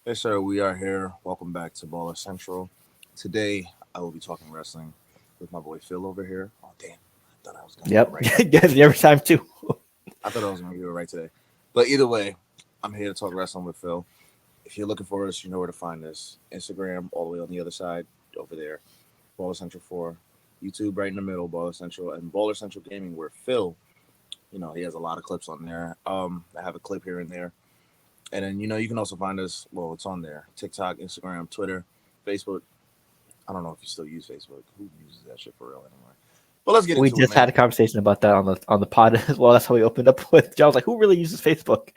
Hey, sir, we are here. Welcome back to Baller Central. Today, I will be talking wrestling with my boy Phil over here. Oh, damn. I thought I was going to get it Yep. right today. Yes, every time too. I thought I was going to get it right today. But either way, I'm here to talk wrestling with Phil. If you're looking for us, you know where to find us. Instagram, all the way on the other side, over there. Baller Central 4. YouTube, right in the middle, Baller Central. And Baller Central Gaming, where Phil, he has a lot of clips on there. I have a clip here and there. And then, you can also find us, well, it's on there TikTok, Instagram, Twitter, Facebook. I don't know if you still use Facebook. Who uses that shit for real anymore? But let's get We into it, just man. had a conversation about that on the pod as well. That's how we opened up with. John was like, "Who really uses Facebook?"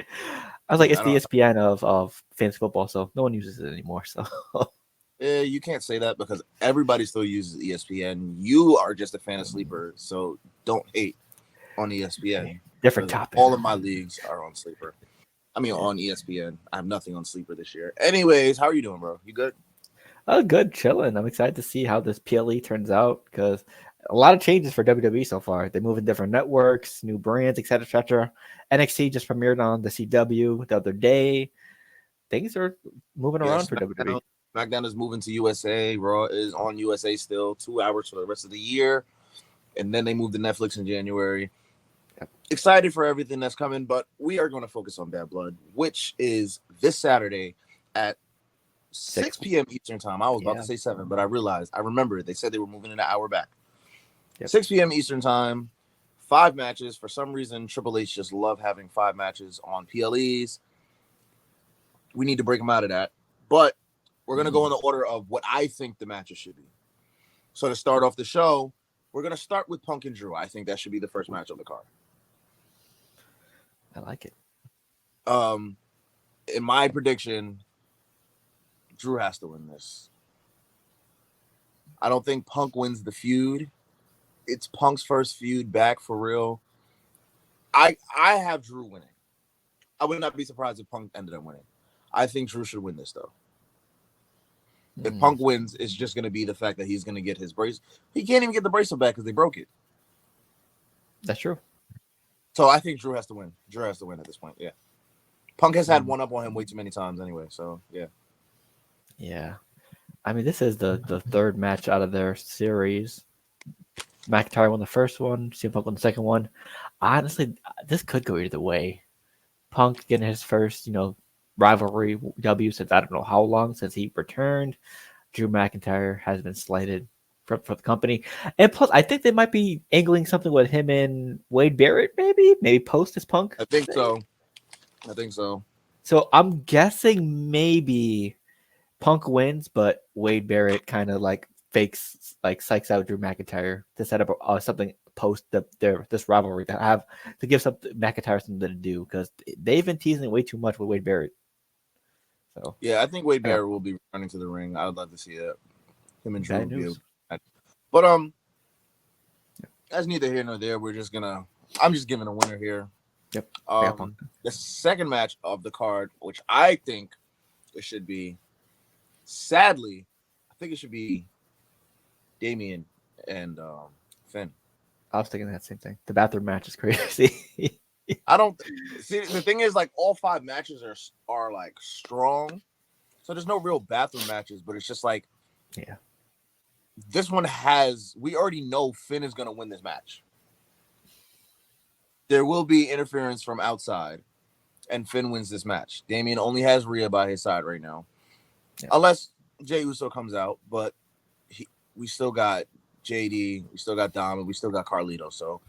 I was like, Yeah, "It's I the don't. ESPN of fantasy football, so no one uses it anymore." So You can't say that because everybody still uses ESPN. You are just a fan of sleeper, so don't hate on ESPN different because topic. all of my leagues are on sleeper. I mean, Yeah. on ESPN. I have nothing on sleeper this year. Anyways, how are you doing, bro? You good? Oh, good, chilling. I'm excited to see how this PLE turns out because a lot of changes for WWE so far. They move in different networks, new brands, etc., etc. NXT just premiered on the CW the other day. Things are moving around Yes. for SmackDown. WWE. SmackDown is moving to USA. Raw is on USA still. 2 hours for the rest of the year, and then they moved to Netflix in January. Yep. Excited for everything that's coming, but we are going to focus on Bad Blood, which is this Saturday at Six. 6 p.m. Eastern time. I was about to Yeah. say 7, but I remembered they said they were moving an hour back. Yep. 6 p.m. Eastern time, 5 matches. For some reason, Triple H just love having 5 matches on PLEs. We need to break them out of that. But we're going to go in the order of what I think the matches should be. So to start off the show, we're going to start with Punk and Drew. I think that should be the first match of the card. I like it. Um, in my prediction, Drew has to win this. I don't think Punk wins the feud. It's Punk's first feud back for real. I have Drew winning. I would not be surprised if Punk ended up winning. I think Drew should win this though. If Mm, Punk wins, it's just going to be the fact that he's going to get his brace. He can't even get the bracelet back because they broke it. that's true. So I think Drew has to win. Drew has to win at this point. Yeah. Punk has had Mm, one up on him way too many times anyway. So yeah. yeah. I mean, this is the third match out of their series. McIntyre won the first one. CM Punk won the second one. Honestly, this could go either way. Punk getting his first, rivalry W since I don't know how long since he returned. Drew McIntyre has been slighted for the company, and plus, I think they might be angling something with him and Wade Barrett, maybe post this Punk I think thing. so. I think so. So I'm guessing maybe Punk wins, but Wade Barrett kind of like fakes, like psychs out Drew McIntyre to set up something post this rivalry to give some McIntyre something to do because they've been teasing way too much with Wade Barrett. So Yeah, I think Wade I got Barrett will be returning to the ring. I would love to see that. Him and Drew bad would be a news. but that's neither here nor there. I'm just giving a winner here. Yep, I got Punk. Um, the second match of the card, which I think it should be, sadly, I think it should be Damien and Finn. I was thinking that same thing. The bathroom match is crazy. I don't see the thing is like all 5 matches are like strong, so there's no real bathroom matches, but it's just like Yeah, this one has. We already know Finn is gonna win this match. There will be interference from outside, and Finn wins this match. Damien only has Rhea by his side right now, yeah, unless Jey Uso comes out. But we still got JD, we still got Dom, and we still got Carlito. So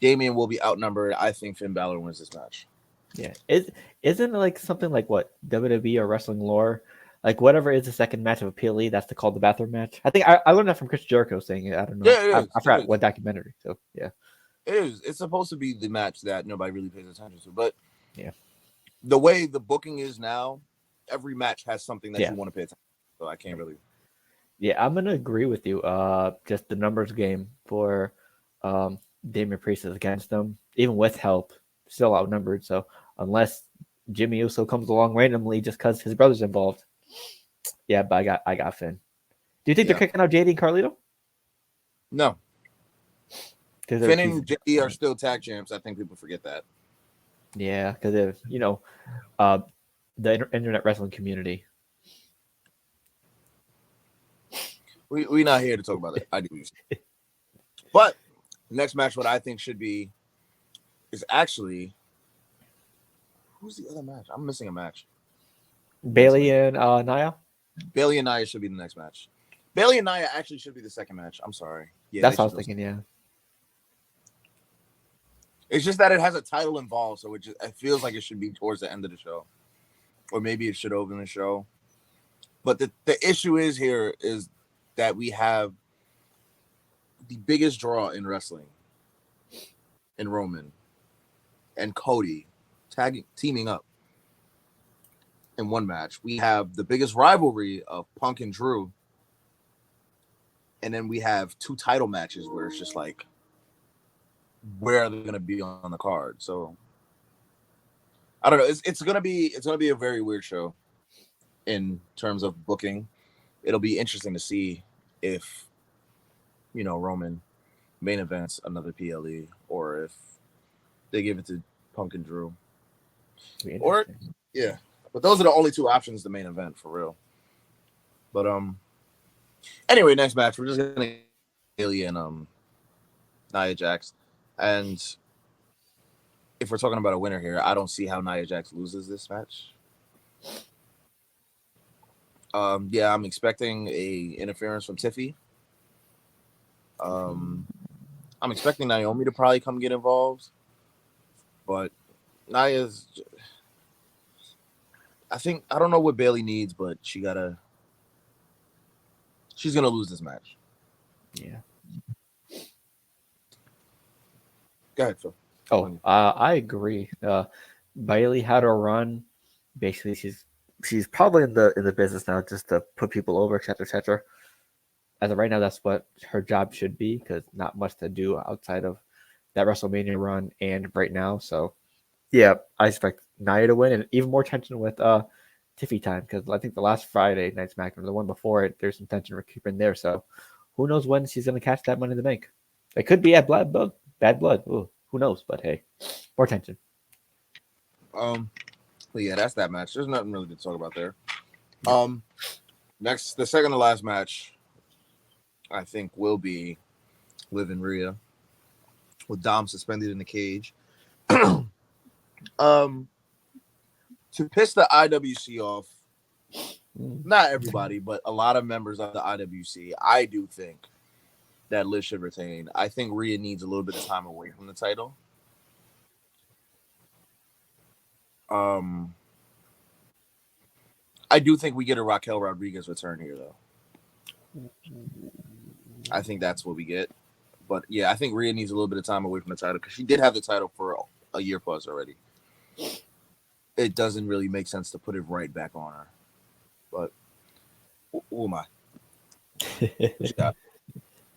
Damien will be outnumbered. I think Finn Balor wins this match. yeah. Isn't it like something like what WWE or wrestling lore? Like whatever is the second match of a PLE, that's called the bathroom match. I think I learned that from Chris Jericho saying it. I don't know. Yeah, it I is. It forgot is. what documentary. So yeah, It is. It's supposed to be the match that nobody really pays attention to. But yeah, the way the booking is now, every match has something that yeah, you want to pay attention to. So I can't really. yeah. I'm gonna agree with you. Just the numbers game for Damian Priest is against them, even with help, still outnumbered. So unless Jimmy Uso comes along randomly just because his brother's involved, yeah. But I got Finn. Do you think they're Yeah. kicking out JD and Carlito? No. Because they're Finn and teasing. JD are still tag champs. I think people forget that. Yeah, because uh, the internet wrestling community. We not here to talk about it. I do. But next match, what I think should be is actually who's the other match? I'm missing a match. Bailey and Nia. Bailey and Nia should be the next match. Bailey and Nia actually should be the second match. I'm sorry. Yeah, That's what I was thinking. Yeah. It's just that it has a title involved, so it feels like it should be towards the end of the show, or maybe it should open the show. But the issue is here is that we have the biggest draw in wrestling, in Roman and Cody teaming up in one match. We have the biggest rivalry of Punk and Drew, and then we have 2 title matches where it's just like, where are they going to be on the card? So I don't know. It's gonna be a very weird show in terms of booking. It'll be interesting to see if Roman main events another PLE, or if they give it to Punk and Drew. Or yeah, but those are the only 2 options. The main event for real. But anyway, next match we're just gonna Bailey and Nia Jax, and if we're talking about a winner here, I don't see how Nia Jax loses this match. Yeah, I'm expecting a interference from Tiffy. I'm expecting Naomi to probably come get involved, but Nia's. I don't know what Bailey needs, but she's gonna lose this match. Yeah. Go ahead, Phil. Oh, I agree. Bailey had a run. Basically, she's probably in the business now just to put people over, etc., etc. As of right now, that's what her job should be, because not much to do outside of that WrestleMania run and right now. So, yeah, I expect Nia to win, and even more tension with Tiffy time, because I think the last Friday Night SmackDown, the one before it, there's some tension we're keeping there. So, who knows when she's going to catch that Money in the Bank? It could be at Bad Blood. Ooh, who knows? But hey, more tension. Well, yeah, that's that match. There's nothing really to talk about there. Next, the second to last match, I think, will be Liv and Rhea with Dom suspended in the cage. To piss the IWC off, not everybody, but a lot of members of the IWC, I do think that Liv should retain. I think Rhea needs a little bit of time away from the title. I do think we get a Raquel Rodriguez return here, though. I think that's what we get. But yeah, I think Rhea needs a little bit of time away from the title, because she did have the title for a year plus already. It doesn't really make sense to put it right back on her. But who am I?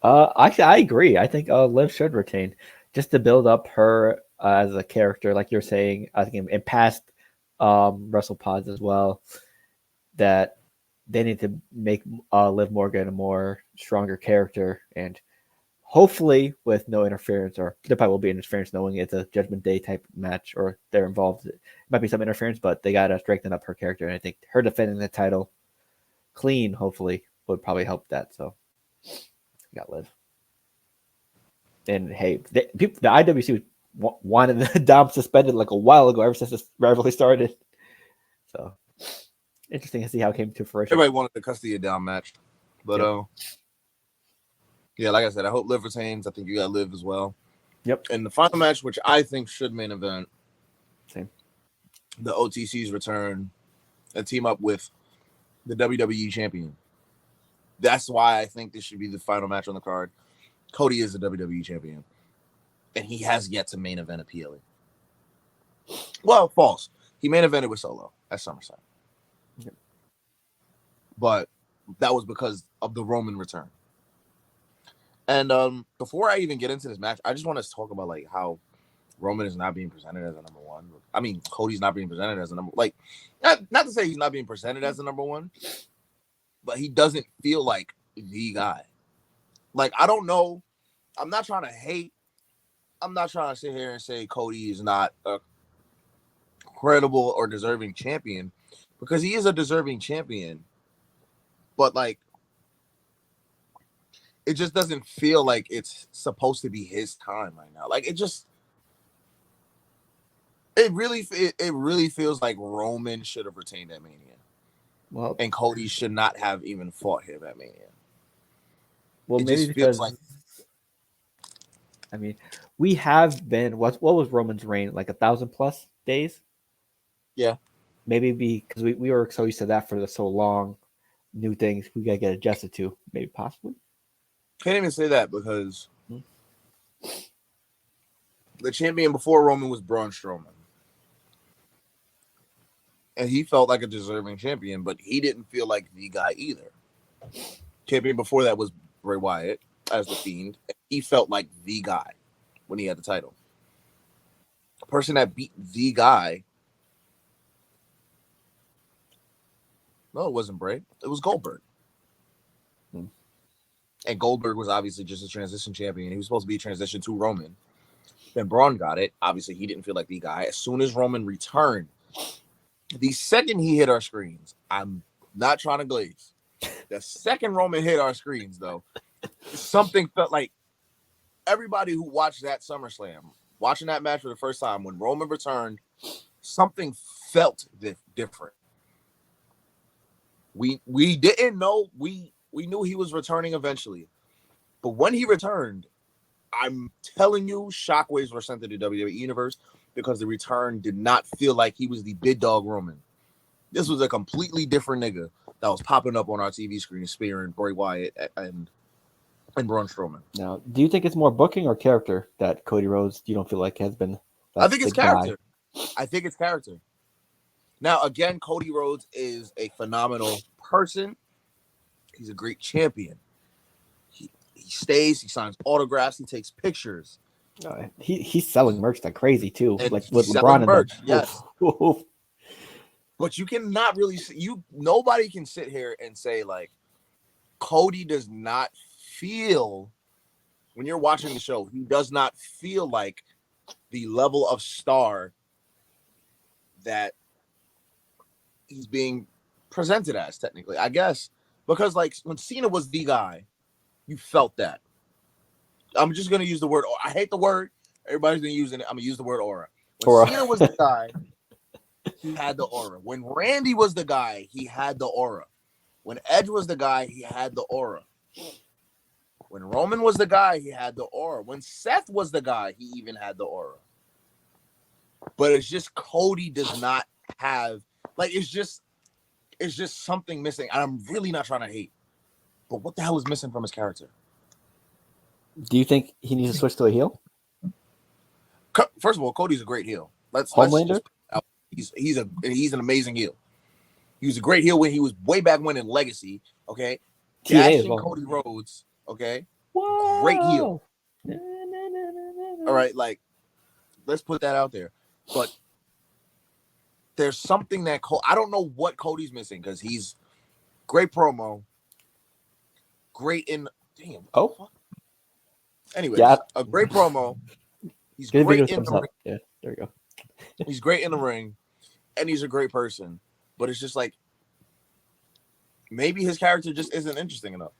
Actually, I agree. I think Liv should retain, just to build up her as a character, like you're saying. I think in past WrestlePods as well, that they need to make Liv Morgan a more stronger character, and hopefully with no interference, or there probably will be interference knowing it's a Judgment Day type match, or they're involved. It might be some interference, but they got to strengthen up her character. And I think her defending the title clean, hopefully, would probably help that. So, got Liv. And hey, the IWC wanted the Dom suspended like a while ago, ever since this rivalry started. So, interesting to see how it came to fruition. Everybody wanted the custody of Dom match. But, yeah, like I said, I hope Liv retains. I think you got Liv as well. Yep. And the final match, which I think should main event, same, the OTC's return and team up with the WWE champion. That's why I think this should be the final match on the card. Cody is the WWE champion, and he has yet to main event a PLE. Well, false. He main evented with Solo at SummerSlam. Yep. But that was because of the Roman return. And before I even get into this match, I just want to talk about like how Roman is not being presented as a number one. I mean, Cody's not being presented as a number, like, not to say he's not being presented as a number one, but he doesn't feel like the guy. Like, I don't know. I'm not trying to hate. I'm not trying to sit here and say Cody is not a credible or deserving champion. because he is a deserving champion, but like it just doesn't feel like it's supposed to be his time right now. Like it really feels like Roman should have retained at Mania, Well, and Cody should not have even fought him at Mania. well, It maybe just feels because like I mean, we have been what was Roman's reign, like 1,000+ days? yeah. Maybe because we were so used to that for so long, new things we gotta get adjusted to. Maybe possibly. Can't even say that because Hmm. the champion before Roman was Braun Strowman. And he felt like a deserving champion, but he didn't feel like the guy either. Champion before that was Bray Wyatt as the Fiend. He felt like the guy when he had the title. The person that beat the guy. No, it wasn't Bray. It was Goldberg. Hmm. And Goldberg was obviously just a transition champion. He was supposed to be a transition to Roman. Then Braun got it. Obviously, he didn't feel like the guy. As soon as Roman returned, the second he hit our screens, I'm not trying to glaze. The second Roman hit our screens, though, something felt like everybody who watched that SummerSlam, watching that match for the first time, when Roman returned, something felt different. We didn't know. We knew he was returning eventually. But when he returned, I'm telling you, shockwaves were sent to the WWE Universe because the return did not feel like he was the big dog Roman. This was a completely different nigga that was popping up on our TV screen, spearing Bray Wyatt and Braun Strowman. Now, do you think it's more booking or character that Cody Rhodes you don't feel like has been? I think it's character. I think it's character. Now, again, Cody Rhodes is a phenomenal person. He's a great champion. He stays, he signs autographs, he takes pictures. He's selling merch like crazy too, And like he's with selling LeBron merch, and yes. But you cannot really nobody can sit here and say like Cody does not feel, when you're watching the show, he does not feel like the level of star that he's being presented as, technically, I guess. Because like when Cena was the guy, you felt that. I'm just gonna use the word. I hate the word. Everybody's been using it. I'm gonna use the word aura. When Cena was the guy, he had the aura. When Randy was the guy, he had the aura. When Edge was the guy, he had the aura. When Roman was the guy, he had the aura. When Seth was the guy, he even had the aura. But it's just Cody does not have, like, it's just something missing. And I'm really not trying to hate. But what the hell is missing from his character? Do you think he needs to switch to a heel? First of all, Cody's a great heel. Let's Homelander? He's an amazing heel. He was a great heel when he was way back when in Legacy. Okay, Dashing well. Cody Rhodes. Okay, whoa. Great heel. All right, like let's put that out there. But there's something that I don't know what Cody's missing because he's great promo, great in fuck. Anyways, yeah. A great promo. He's great in the ring. Yeah, there you go. He's great in the ring, and he's a great person. But it's just like maybe his character just isn't interesting enough.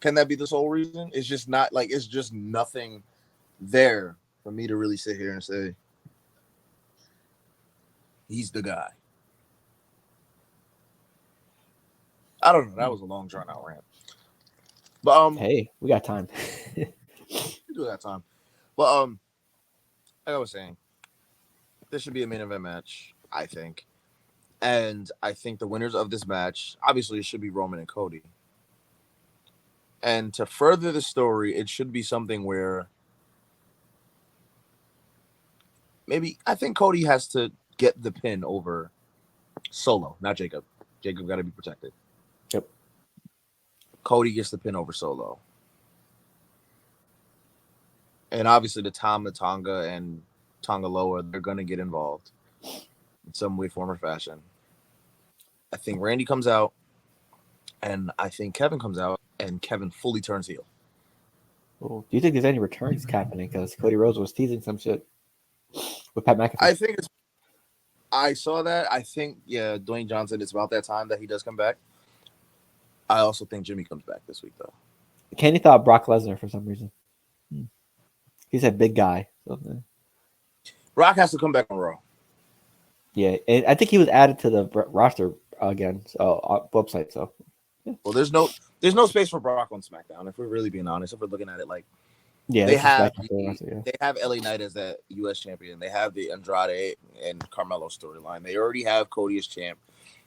Can that be the sole reason? It's just not like it's just nothing there for me to really sit here and say he's the guy. I don't know. That was a long drawn out rant. But hey, we got time. We do that time. But like I was saying, this should be a main event match, I think. And I think the winners of this match, obviously, it should be Roman and Cody. And to further the story, it should be something where maybe I think Cody has to get the pin over Solo, not Jacob. Jacob got to be protected. Yep. Cody gets the pin over Solo. And obviously the Tama Tonga and Tonga Loa, they're going to get involved in some way, form, or fashion. I think Randy comes out, and I think Kevin comes out, and Kevin fully turns heel. Well, do you think there's any returns happening? Because Cody Rhodes was teasing some shit with Pat McAfee. I think it's I saw that. I think Dwayne Johnson. It's about that time that he does come back. I also think Jimmy comes back this week though. Kenny thought Brock Lesnar for some reason. He said big guy. So, Brock has to come back on Raw. yeah, and I think he was added to the roster again. So website. So Well, there's no space for Brock on SmackDown. If we're really being honest, if we're looking at it like yeah, they this is have SmackDown for the roster, yeah. they have LA Knight as that U.S. champion. They have the Andrade and Carmelo storyline. They already have Cody as champ.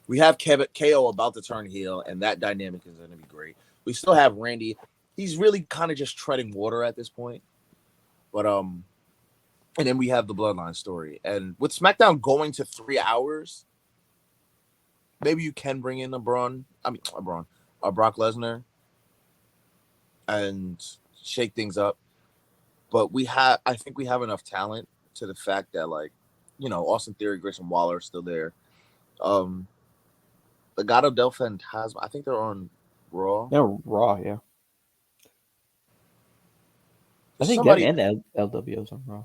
We have KO about to turn heel, and that dynamic is going to be great. We still have Randy. He's really kind of just treading water at this point. But and then we have the Bloodline story. And with SmackDown going to 3 hours, maybe you can bring in a Brock Lesnar and shake things up. But I think we have enough talent to the fact that, like, Austin Theory, Grayson Waller are still there. Legado del Fantasma, I think they're on Raw. They're Raw, yeah. I think Somebody, them and the LWO's on Raw.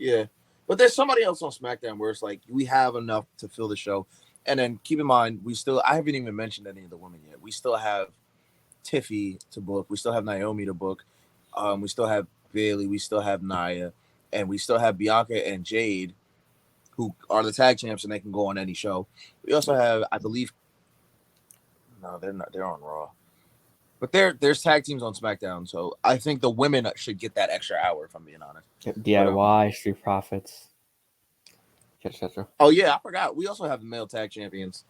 yeah, but there's somebody else on SmackDown where it's like we have enough to fill the show. And then keep in mind, I haven't even mentioned any of the women yet. We still have Tiffy to book. We still have Naomi to book. We still have Bailey. We still have Nia, and we still have Bianca and Jade, who are the tag champs, and they can go on any show. We also have, I believe, no, they're not. They're on Raw, but there's tag teams on SmackDown. So I think the women should get that extra hour. If I'm being honest. DIY, Street Profits, etc. Oh yeah, I forgot. We also have the male tag champions,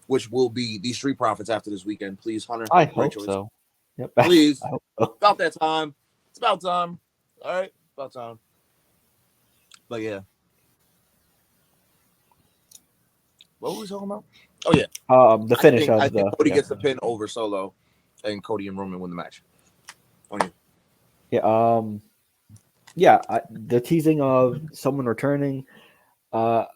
which will be the Street Profits after this weekend. Please, Hunter. I hope so. Yep. Please. I hope so. About that time. It's about time. All right, about time. But yeah. What were we talking about? Oh yeah. The finish I of think Cody gets the pin over Solo, and Cody and Roman win the match. On you. Yeah. The teasing of someone returning. Did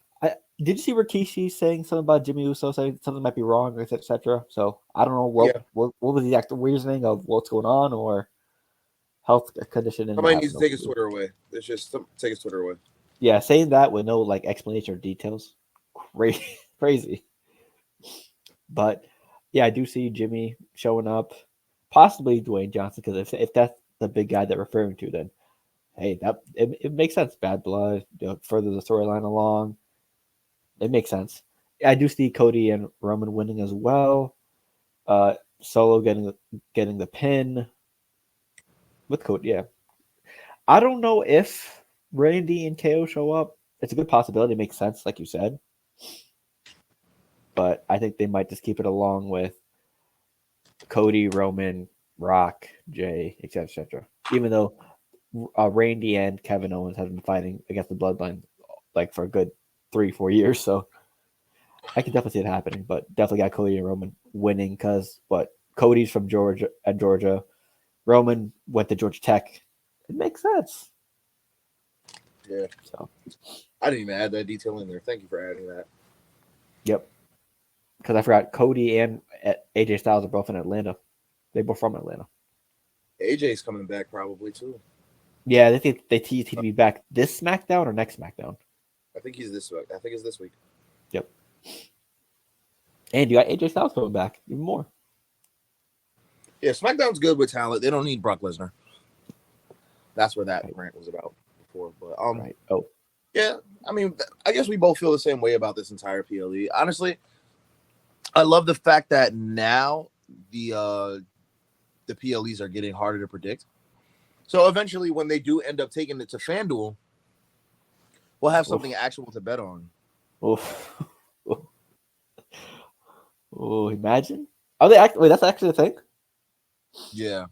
you see Rikishi saying something about Jimmy Uso saying something might be wrong, etc.? So I don't know what was the actual reasoning of what's going on or health condition. Somebody needs to take his Twitter away. It's just take his Twitter away. Yeah, saying that with no like explanation or details, crazy. But yeah, I do see Jimmy showing up, possibly Dwayne Johnson, because if that's the big guy they're referring to, then hey, it makes sense. Bad Blood, further the storyline along. It makes sense. I do see Cody and Roman winning as well. Solo getting the pin with Cody. Yeah, I don't know if Randy and KO show up. It's a good possibility. It makes sense, like you said. But I think they might just keep it along with Cody, Roman, Rock, Jay, etc. Even though Randy and Kevin Owens have been fighting against the Bloodline like for a good 3-4 years, so I can definitely see it happening. But definitely got Cody and Roman winning because Cody's from Georgia, Roman went to Georgia Tech. It makes sense. Yeah. So I didn't even add that detail in there. Thank you for adding that. Yep. Because I forgot Cody and AJ Styles are both in Atlanta. They're both from Atlanta. AJ's coming back probably too. Yeah, they think they teased he'd be back this SmackDown or next SmackDown. I think he's this week. I think it's this week. Yep. And you got AJ Styles coming back even more. Yeah, SmackDown's good with talent. They don't need Brock Lesnar. That's what that rant was about before. But right. Oh. Yeah, I mean, I guess we both feel the same way about this entire PLE. Honestly, I love the fact that now the PLEs are getting harder to predict. So eventually, when they do end up taking it to FanDuel, we'll have something actual to bet on. Oof. Oh, imagine. Are they wait, that's actually a thing? Yeah.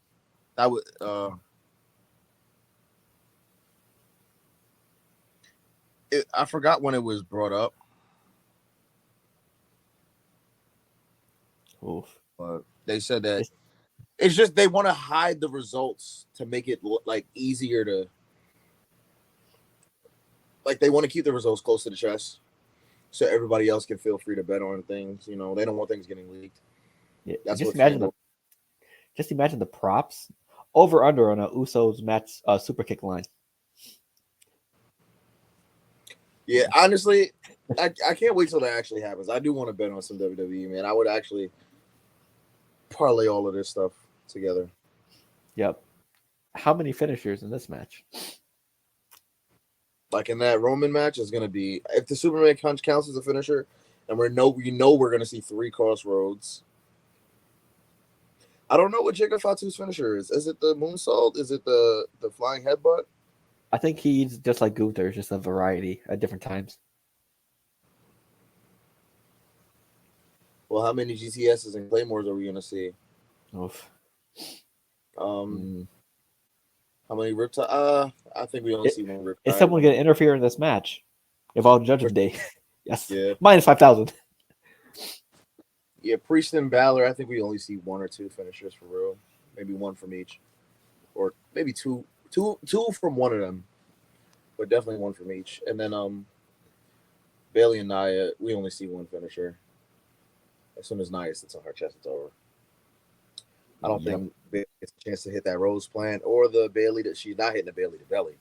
That would I forgot when it was brought up. Oof. But they said that it's just they want to hide the results to make it like easier to, like, they want to keep the results close to the chest so everybody else can feel free to bet on things. They don't want things getting leaked. Yeah, That's just what imagine the props over under on a Usos match super kick line. Yeah, honestly, I can't wait till that actually happens. I do want to bet on some WWE, man. I would actually parlay all of this stuff together. Yep. How many finishers in this match? Like in that Roman match is going to be if the Superman punch counts as a finisher, and we're going to see 3 crossroads. I don't know what Jacob Fatu's finisher is. Is it the moonsault? Is it the flying headbutt? I think he's just like Gunther, just a variety at different times. Well, how many GTSs and Claymores are we going to see? Oof. How many Riptide? I think we only see one Riptide. Is someone going to interfere in this match? If all judgment day. Yes. Yeah. Minus 5,000. Yeah, Priest and Balor, I think we only see 1 or 2 finishers for real. Maybe 1 from each. Or maybe two from one of them. But definitely 1 from each. And then Bailey and Nia, we only see 1 finisher. As soon as Nia sits on her chest, it's over. I don't think Bailey gets a chance to hit that Rose plant or the Bailey that she's not hitting the Bailey to belly.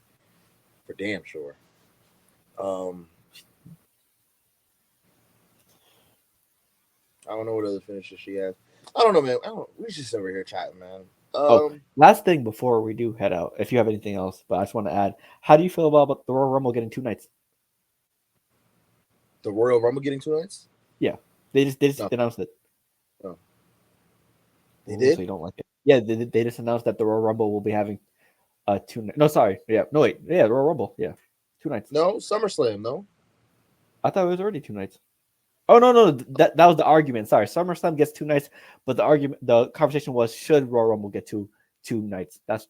For damn sure. I don't know what other finishes she has. I don't know, man. We're just over here chatting, man. Last thing before we do head out, if you have anything else, but I just want to add, how do you feel about the Royal Rumble getting 2 nights? The Royal Rumble getting 2 nights? Yeah, they just announced it. No. They did? So you don't like it? Yeah, they just announced that the Royal Rumble will be having 2 nights. No, sorry. Yeah, no wait. Yeah, Royal Rumble. Yeah, 2 nights. No, SummerSlam. No. I thought it was already 2 nights. Oh no, that was the argument. Sorry, SummerSlam gets 2 nights, but the conversation was should Royal Rumble get two nights. That's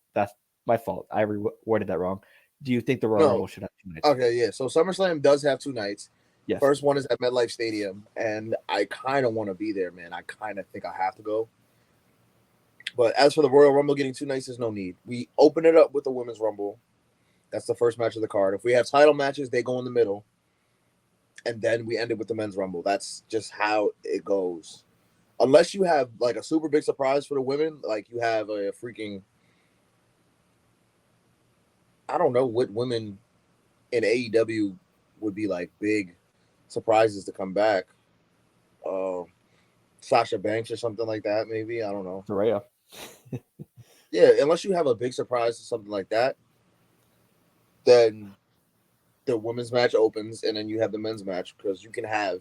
my fault. I worded that wrong. Do you think the Royal Rumble should have 2 nights? Okay, yeah. So SummerSlam does have 2 nights. Yes. First one is at MetLife Stadium, and I kind of want to be there, man. I kind of think I have to go. But as for the Royal Rumble getting 2 nights, there's no need. We open it up with the Women's Rumble. That's the first match of the card. If we have title matches, they go in the middle. And then we end it with the Men's Rumble. That's just how it goes. Unless you have like a super big surprise for the women, like you have a freaking, I don't know what women in AEW would be like big surprises to come back. Sasha Banks or something like that, maybe. I don't know. Saraya. Yeah, unless you have a big surprise or something like that, then the women's match opens and then you have the men's match because you can have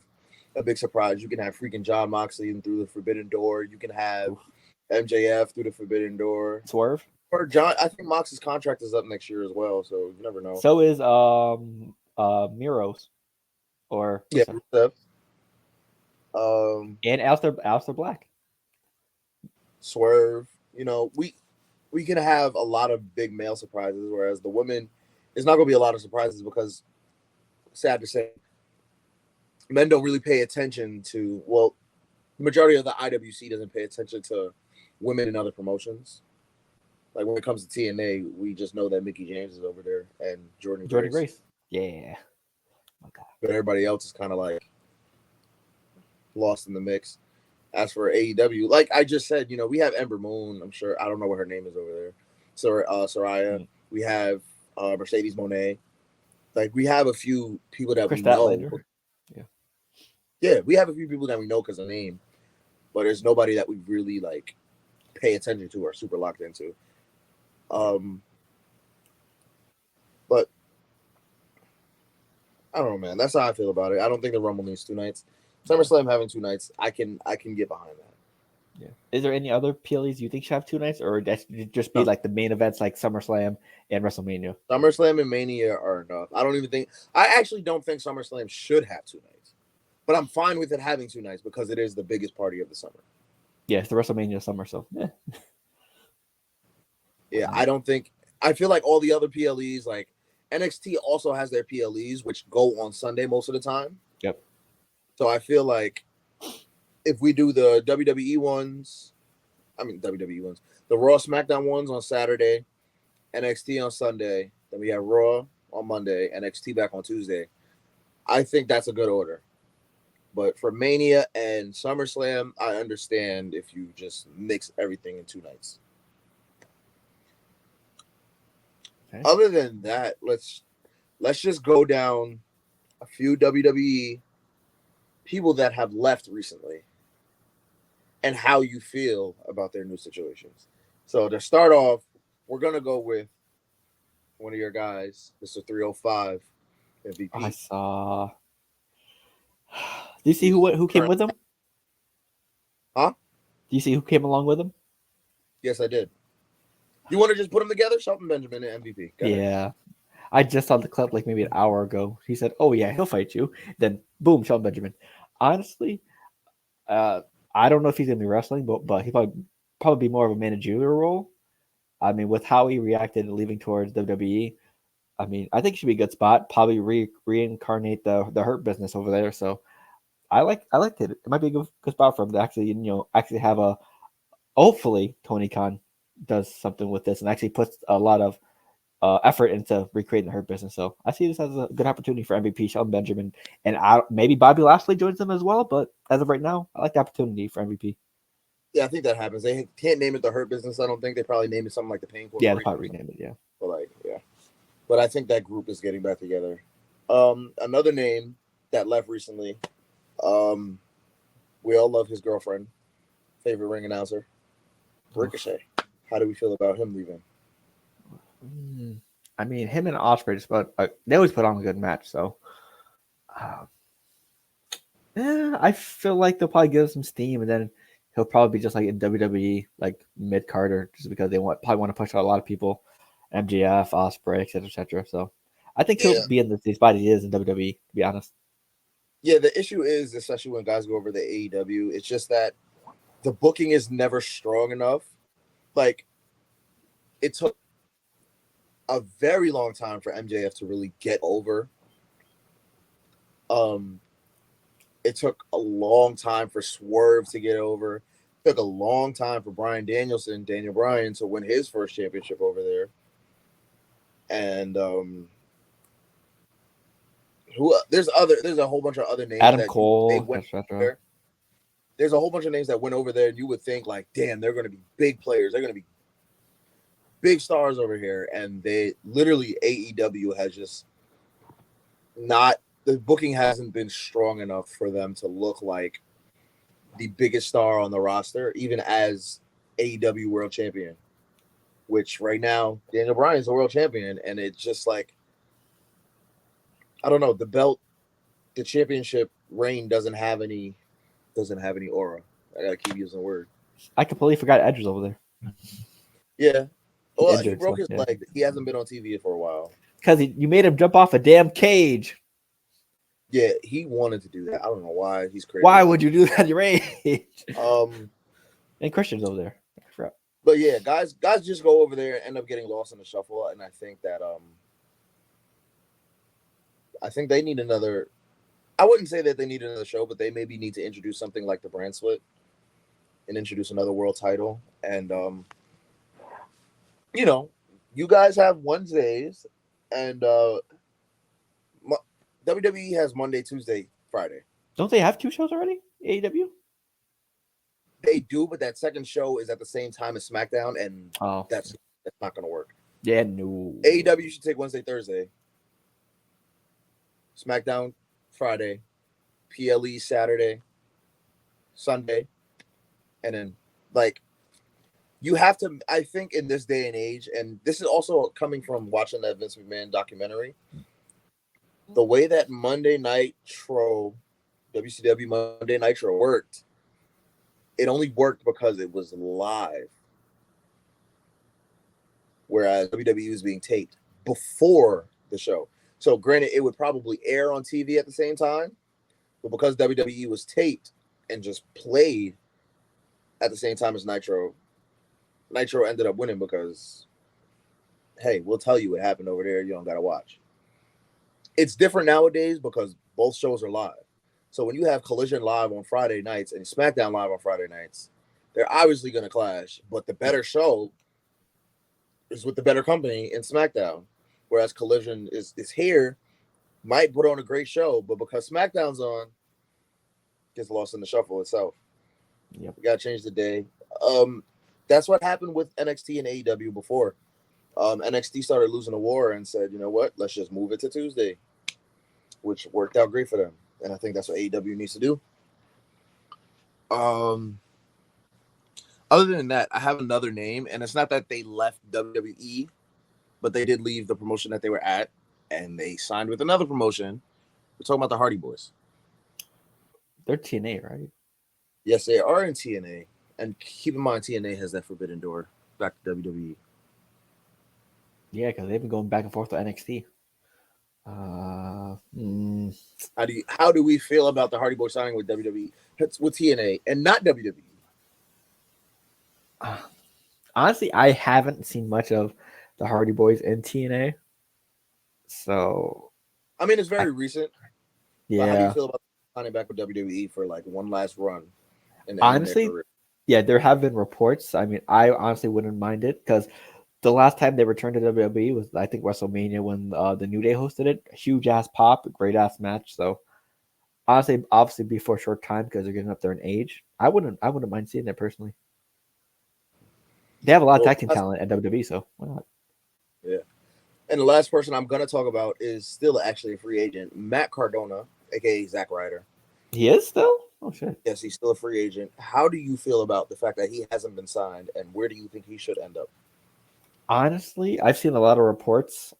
a big surprise. You can have freaking John Moxley in through the Forbidden Door. You can have MJF through the Forbidden Door. Swerve. Or John. I think Mox's contract is up next year as well, so you never know. So is Miros, or yeah, and Aleister Black. Swerve. You know, we can have a lot of big male surprises, whereas the women, it's not going to be a lot of surprises because, sad to say, men don't really pay attention to, well, the majority of the IWC doesn't pay attention to women in other promotions. Like when it comes to TNA, we just know that Mickie James is over there and Jordan Grace. Yeah. Okay. But everybody else is kind of like lost in the mix. As for AEW, like I just said, you know, we have Ember Moon. I'm sure, I don't know what her name is over there. So Saraya. We have Mercedes Moné. Like we have a few people that we know. Yeah, we have a few people that we know because of name, but there's nobody that we really like pay attention to or super locked into. But I don't know, man. That's how I feel about it. I don't think the Rumble needs 2 nights. SummerSlam having 2 nights, I can get behind that. Yeah. Is there any other PLEs you think should have 2 nights, or that should just be like the main events like SummerSlam and WrestleMania? SummerSlam and Mania are enough. I actually don't think SummerSlam should have 2 nights, but I'm fine with it having 2 nights because it is the biggest party of the summer. Yeah, it's the WrestleMania summer, so yeah. Yeah, I feel like all the other PLEs, like NXT also has their PLEs, which go on Sunday most of the time. Yep. So I feel like if we do the the Raw SmackDown ones on Saturday, NXT on Sunday, then we have Raw on Monday, NXT back on Tuesday. I think that's a good order. But for Mania and SummerSlam, I understand if you just mix everything in 2 nights. Okay. Other than that, let's just go down a few WWE people that have left recently and how you feel about their new situations. So to start off, we're gonna go with one of your guys, Mr. 305 I MVP. saw. Do you see He's who came with him? huh? Do you see who came along with him? Yes, I did. You want to just put them together? Shelton Benjamin and MVP. Go ahead. Yeah. I just saw the clip like maybe an hour ago. He said, "Oh yeah, he'll fight you." Then boom, Shelton Benjamin. Honestly, uh, I don't know if he's gonna be wrestling, but he probably be more of a managerial role. I mean, with how he reacted leaving towards WWE, I mean, I think it should be a good spot. Probably reincarnate the Hurt Business over there. So I liked it. It might be a good spot for him to actually actually have a. Hopefully, Tony Khan does something with this and actually puts a lot of effort into recreating the Hurt Business. So I see this as a good opportunity for MVP Shelton Benjamin, and maybe Bobby Lashley joins them as well. But as of right now, I like the opportunity for MVP. Yeah, I think that happens. They can't name it the Hurt Business. I don't think they probably name it something like the Pain Yeah, they'll Corporation or probably something. rename it. Yeah. But like, yeah. But I think that group is getting back together. Another name that left recently. Um, we all love his girlfriend, favorite ring announcer, Ricochet. How do we feel about him leaving? I mean, him and Osprey just they always put on a good match. So, uh, yeah, I feel like they'll probably give him some steam, and then he'll probably be just like in WWE, like mid Carter, just because they probably want to push out a lot of people, MJF, Osprey, etc., etc. So, I think he'll Yeah, be in the spot he is in WWE. To be honest, yeah. The issue is, especially when guys go over the AEW, it's just that the booking is never strong enough. Like it took a very long time for MJF to really get over. Um, it took a long time for Swerve to get over. It took a long time for Daniel Bryan, to win his first championship over there. And there's a whole bunch of other names Adam that they Cole, went etc. there. There's a whole bunch of names that went over there, and you would think like, damn, they're going to be big players. They're going to be big stars over here, and they literally AEW has just not the booking hasn't been strong enough for them to look like the biggest star on the roster, even as AEW World Champion. Which right now Daniel Bryan is the world champion, and it's just like I don't know, the belt, the championship reign doesn't have any aura. I gotta keep using the word. I completely forgot Edge was over there. Yeah. He's Well, he injured, broke so his yeah. leg. He hasn't been on TV for a while. Because you made him jump off a damn cage. Yeah, he wanted to do that. I don't know why. He's crazy. Why would you do that at your age? Um, And Christian's over there. I forgot. but yeah, guys just go over there and end up getting lost in the shuffle, and I think they need another. I wouldn't say that they need another show, but they maybe need to introduce something like the brand split and introduce another world title. And you know, you guys have Wednesdays, and WWE has Monday, Tuesday, Friday. Don't they have two shows already? AEW? They do, but that second show is at the same time as SmackDown, and Oh. that's not going to work. Yeah, no. AEW should take Wednesday, Thursday, SmackDown Friday, PLE Saturday, Sunday, and then like you have to. I think in this day and age, and this is also coming from watching that Vince McMahon documentary, the way that Monday Nitro, WCW Monday Nitro worked, it only worked because it was live. Whereas WWE was being taped before the show. So granted, it would probably air on TV at the same time, but because WWE was taped and just played at the same time as Nitro, Nitro ended up winning because, hey, we'll tell you what happened over there. You don't got to watch. It's different nowadays because both shows are live. So when you have Collision live on Friday nights and SmackDown live on Friday nights, they're obviously going to clash. But the better show is with the better company in SmackDown, whereas Collision is here, might put on a great show, but because SmackDown's on, gets lost in the shuffle itself. Yep. We got to change the day. That's what happened with NXT and AEW before. NXT started losing the war and said, you know what, let's just move it to Tuesday. which worked out great for them. And I think that's what AEW needs to do. Other than that, I have another name, and it's not that they left WWE, but they did leave the promotion that they were at, and they signed with another promotion. We're talking about the Hardy Boys. They're TNA, right? Yes, they are in TNA, and keep in mind TNA has that forbidden door back to WWE. Yeah, because they've been going back and forth to NXT. How do we feel about the Hardy Boys signing with WWE? It's with TNA and not WWE. Honestly, I haven't seen much of the Hardy Boys in TNA. So, I mean, it's very recent. Yeah. But how do you feel about signing back with WWE for like one last run? Honestly, yeah, there have been reports. I mean, I honestly wouldn't mind it because the last time they returned to WWE was, I think, WrestleMania when the New Day hosted it. Huge ass pop, great ass match. So, honestly, obviously, be for a short time because they're getting up there in age. I wouldn't mind seeing that personally. They have a lot of tag team talent at WWE, so why not? Yeah. And the last person I'm going to talk about is still actually a free agent, Matt Cardona, aka Zack Ryder. He is still? Oh, shit. Yes, he's still a free agent. How do you feel about the fact that he hasn't been signed, and where do you think he should end up? Honestly, I've seen a lot of reports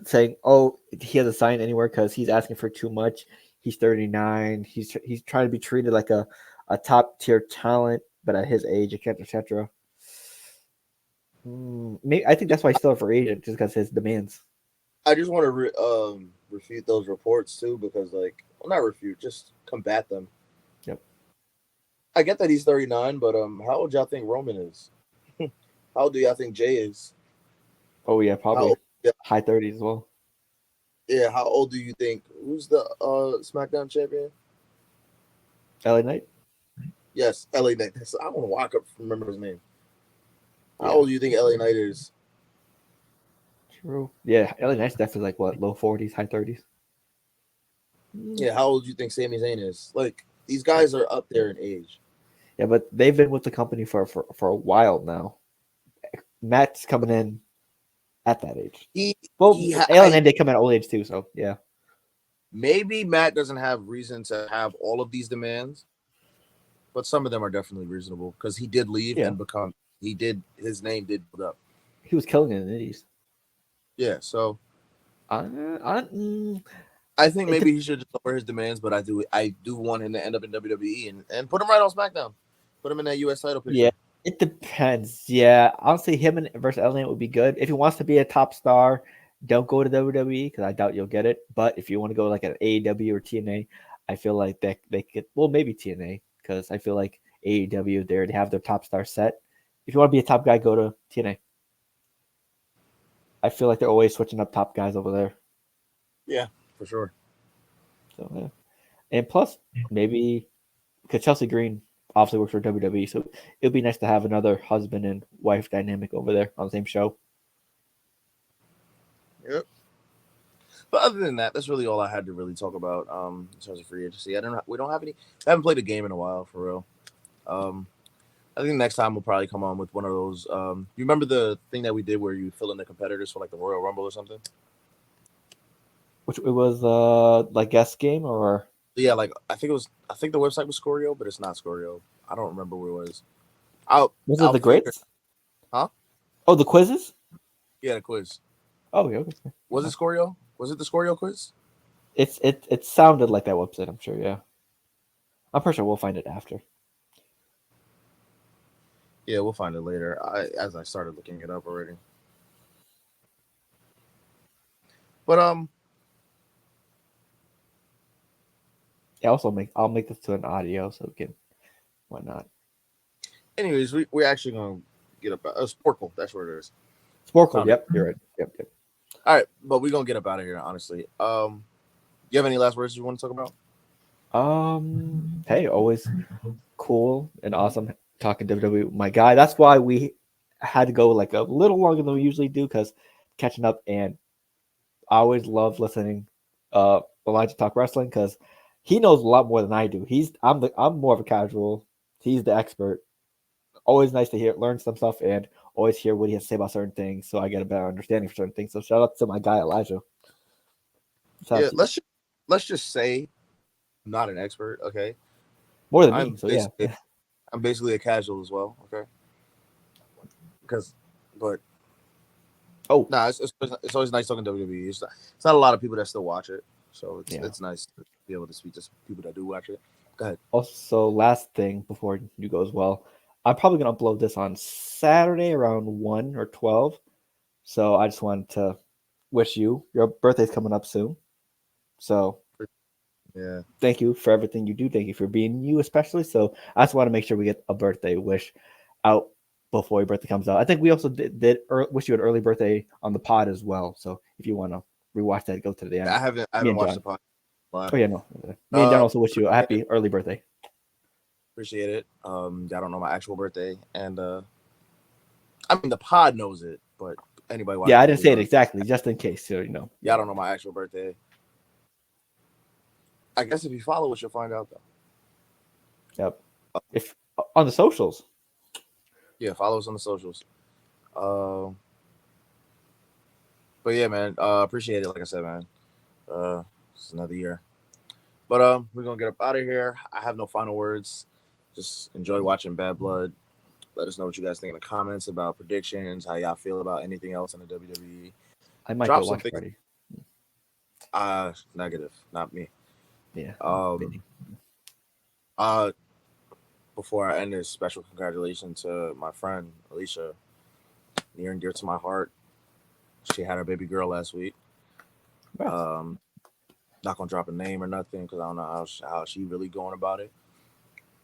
saying, "Oh, he hasn't signed anywhere because he's asking for too much. He's 39. He's trying to be treated like a top tier talent, but at his age, etc., etc." Maybe I think that's why he's still a free agent, just because his demands. I just want to refute those reports too, because not refute, just combat them. Yep. I get that he's 39, but how old y'all think Roman is? How old do y'all think Jay is? Oh yeah, probably high 30s as well. Yeah, how old do you think? Who's the SmackDown champion? LA Knight. Yes, LA Knight. I don't know why I could remember his name. How old do you think LA Knight is? True. Yeah, LA Knight's definitely like what, low 40s, high 30s. Yeah, how old do you think Sami Zayn is? Like, these guys are up there in age. Yeah, but they've been with the company for a while now. Matt's coming in at that age. LA Knight, they come at old age too, so yeah. Maybe Matt doesn't have reason to have all of these demands, but some of them are definitely reasonable because he did leave and his name did build up. He was killing it in the Indies. Yeah, so I think maybe he should just lower his demands, but I do want him to end up in WWE and put him right on SmackDown. Put him in that US title picture. Yeah, it depends. Yeah, honestly, him versus LA would be good. If he wants to be a top star, don't go to WWE because I doubt you'll get it. But if you want to go like an AEW or TNA, I feel like they could. Well, maybe TNA because I feel like AEW they already have their top star set. If you want to be a top guy, go to TNA. I feel like they're always switching up top guys over there. Yeah, for sure. So yeah, and plus maybe because Chelsea Green obviously works for WWE, so it'd be nice to have another husband and wife dynamic over there on the same show. Yep. But other than that, that's really all I had to really talk about in terms of free agency. We don't have any. I haven't played a game in a while, for real. I think next time we'll probably come on with one of those. You remember the thing that we did where you fill in the competitors for like the Royal Rumble or something? Which it was like guest game or yeah, like I think the website was Scorio, but it's not Scorio. I don't remember what it was. Was it the grits? Huh? Oh, the quizzes? Yeah, the quiz. Oh, yeah. Okay. Was it Scorio? Was it the Scorio quiz? It sounded like that website, I'm sure, yeah. I'm pretty sure we'll find it after. Yeah, we'll find it later. As I started looking it up already. But yeah, I'll make this to an audio so we can whatnot. Anyways, we're actually gonna get up Sporkle, that's where it is. Sporkle, yep, you're right. Yep. All right, but we're gonna get up out of here, honestly. You have any last words you want to talk about? Hey, always cool and awesome talking WWE. My guy. That's why we had to go like a little longer than we usually do because catching up, and I always love listening Elijah talk wrestling because he knows a lot more than I do. I'm more of a casual. He's the expert. Always nice to learn some stuff, and always hear what he has to say about certain things, so I get a better understanding for certain things. So shout out to my guy Elijah. Yeah, let's let's just say I'm not an expert. Okay, More than me, I'm so yeah. basically I'm basically a casual as well. Okay, because but Oh, nah, it's always nice talking WWE. It's not a lot of people that still watch it, so yeah. it's nice to be able to speak to people that do watch it. Go ahead. Also, last thing before you go as well, I'm probably gonna upload this on Saturday around 1 or 12. So I just wanted to wish you your birthday's coming up soon. So Yeah, thank you for everything you do. Thank you for being you, especially. So I just want to make sure we get a birthday wish out before your birthday comes out. I think we also wish you an early birthday on the pod as well. So if you want to rewatch that, go to the end. I Me haven't and watched John. the podcast, but Oh yeah, no. Me and John also wish you a appreciate it. happy early birthday. Appreciate it. Y'all don't know my actual birthday, and I mean the pod knows it, but anybody Yeah, watching I the didn't say it video, exactly, just in case. So y'all don't know my actual birthday. I guess if you follow us, you'll find out though. Yep. If on the socials. Yeah, follow us on the socials. Um, but yeah, man, appreciate it. Like I said, man, it's another year. But we're gonna get up out of here. I have no final words. Just enjoy watching Bad Blood. Let us know what you guys think in the comments about predictions, how y'all feel about anything else in the WWE. I might go Drop watch something. party. Negative, not me. Yeah. Um, uh, before I end this, special congratulations to my friend Alicia, near and dear to my heart. She had her baby girl last week. Congrats. Not gonna drop a name or nothing because I don't know how she really going about it.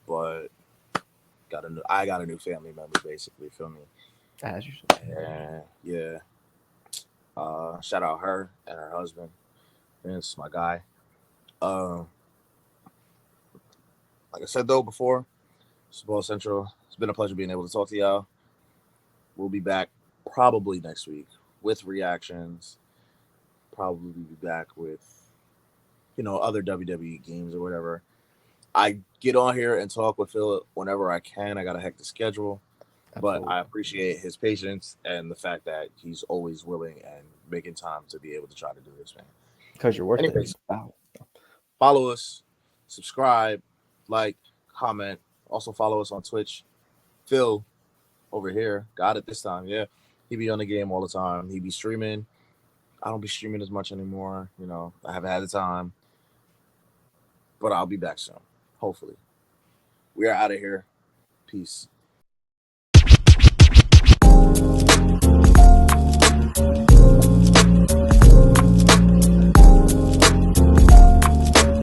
But I got a new family member basically. Feel me? As usual. And yeah, shout out her and her husband. Vince, my guy. Uh, like I said though before, Ball Central. It's been a pleasure being able to talk to y'all. We'll be back probably next week with reactions. Probably be back with other WWE games or whatever. I get on here and talk with Phil whenever I can. I got a hectic schedule, but Absolutely. I appreciate his patience and the fact that he's always willing and making time to be able to try to do this, man. Because you're worth it. Anyways, Wow. follow us, subscribe, like, comment. Also follow us on Twitch. Phil over here got it this time. Yeah, he be on the game all the time. He be streaming. I don't be streaming as much anymore. I haven't had the time, but I'll be back soon. Hopefully. We are out of here. Peace.